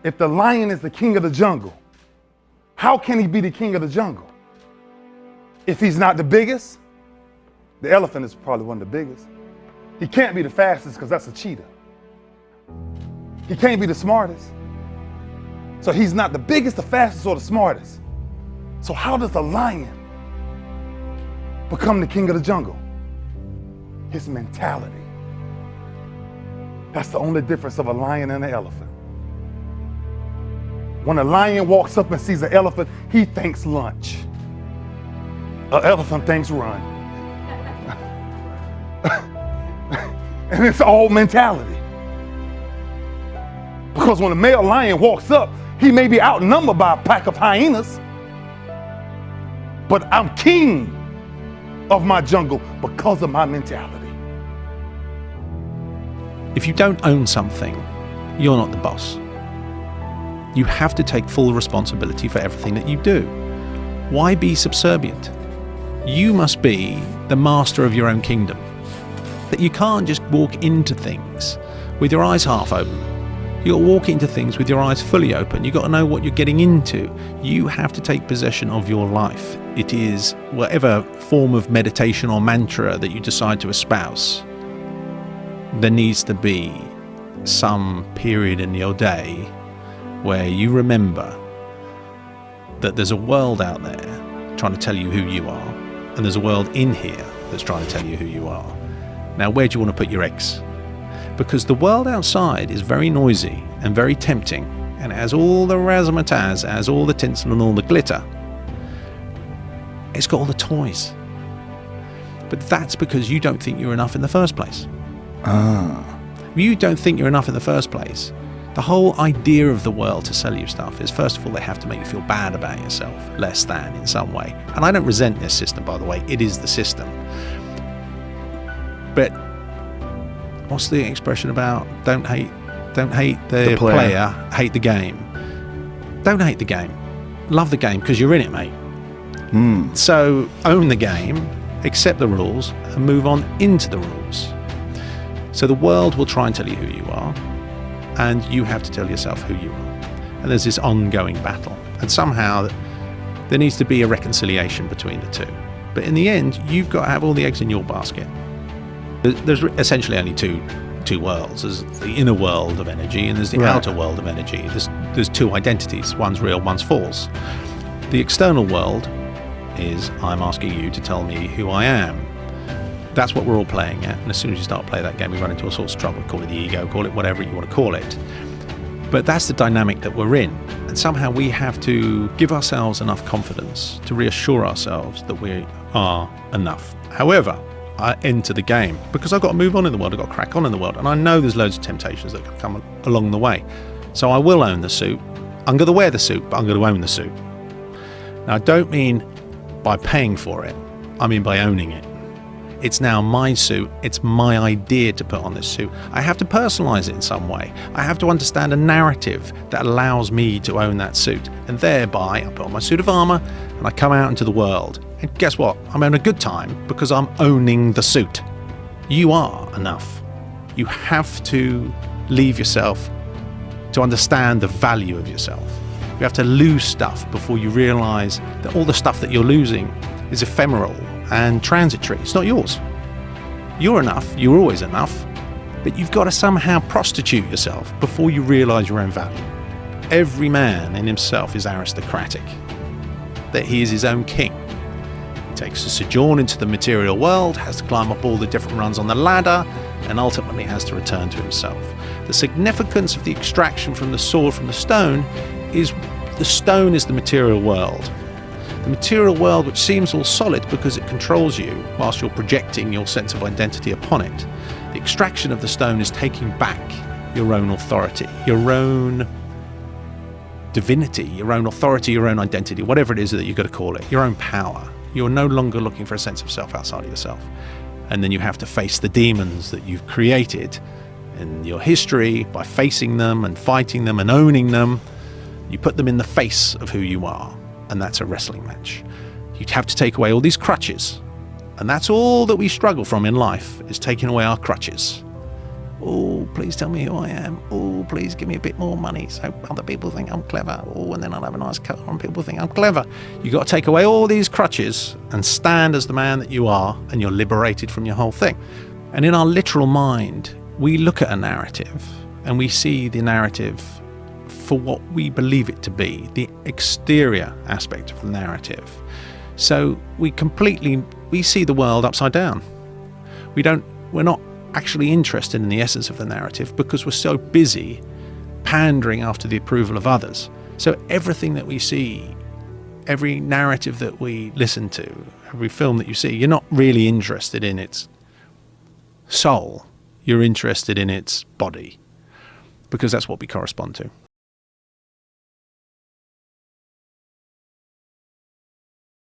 If the lion is the king of the jungle, how can he be the king of the jungle? If he's not the biggest, the elephant is probably one of the biggest. He can't be the fastest because that's a cheetah. He can't be the smartest. So he's not the biggest, the fastest, or the smartest. So how does the lion become the king of the jungle? His mentality. That's the only difference of a lion and an elephant. When a lion walks up and sees an elephant, he thinks lunch. An elephant thinks run. And it's all mentality. Because when a male lion walks up, he may be outnumbered by a pack of hyenas, but I'm king of my jungle because of my mentality. If you don't own something, you're not the boss. You have to take full responsibility for everything that you do. Why be subservient? You must be the master of your own kingdom. That you can't just walk into things with your eyes half open. You'll walk into things with your eyes fully open. You've got to know what you're getting into. You have to take possession of your life. It is whatever form of meditation or mantra that you decide to espouse. There needs to be some period in your day where you remember that there's a world out there trying to tell you who you are, and there's a world in here that's trying to tell you who you are. Now, where do you want to put your eggs? Because the world outside is very noisy and very tempting, and it has all the razzmatazz, it has all the tinsel and all the glitter. It's got all the toys. But that's because you don't think you're enough in the first place. If you don't think you're enough in the first place, the whole idea of the world to sell you stuff is, first of all, they have to make you feel bad about yourself, less than in some way. And I don't resent this system, by the way. It is the system. But what's the expression about don't hate the player, hate the game? Don't hate the game. Love the game because you're in it, mate. So own the game, accept the rules, and move on into the rules. So the world will try and tell you who you are, and you have to tell yourself who you are. And there's this ongoing battle. And somehow there needs to be a reconciliation between the two. But in the end, you've got to have all the eggs in your basket. There's essentially only two worlds. There's the inner world of energy and there's the outer world of energy. There's two identities. One's real, one's false. The external world is I'm asking you to tell me who I am. That's what we're all playing at. And as soon as you start playing that game, we run into all sorts of trouble. Call it the ego, call it whatever you want to call it. But that's the dynamic that we're in. And somehow we have to give ourselves enough confidence to reassure ourselves that we are enough. However, I enter the game because I've got to move on in the world. I've got to crack on in the world. And I know there's loads of temptations that can come along the way. So I will own the suit. I'm going to wear the suit, but I'm going to own the suit. Now, I don't mean by paying for it. I mean by owning it. It's now my suit. It's my idea to put on this suit. I have to personalize it in some way. I have to understand a narrative that allows me to own that suit. And thereby, I put on my suit of armor and I come out into the world. And guess what? I'm having a good time because I'm owning the suit. You are enough. You have to leave yourself to understand the value of yourself. You have to lose stuff before you realize that all the stuff that you're losing is ephemeral and transitory. It's not yours. You're enough. You're always enough. But you've got to somehow prostitute yourself before you realize your own value. Every man in himself is aristocratic, that he is his own king. He takes a sojourn into the material world, has to climb up all the different rungs on the ladder, and ultimately has to return to himself. The significance of the extraction from the sword from the stone is the stone is the material world. The material world, which seems all solid because it controls you whilst you're projecting your sense of identity upon it. The extraction of the stone is taking back your own authority, your own divinity, your own authority, your own identity, whatever it is that you've got to call it, your own power. You're no longer looking for a sense of self outside of yourself. And then you have to face the demons that you've created in your history by facing them and fighting them and owning them. You put them in the face of who you are. And that's a wrestling match. You'd have to take away all these crutches. And that's all that we struggle from in life, is taking away our crutches. Oh, please tell me who I am. Oh, please give me a bit more money so other people think I'm clever. Oh, and then I'll have a nice car and people think I'm clever. You've got to take away all these crutches and stand as the man that you are, and you're liberated from your whole thing. And in our literal mind, we look at a narrative and we see the narrative for what we believe it to be, the exterior aspect of the narrative. So we see the world upside down. We're not actually interested in the essence of the narrative because we're so busy pandering after the approval of others. So everything that we see, every narrative that we listen to, every film that you see, you're not really interested in its soul. You're interested in its body, because that's what we correspond to.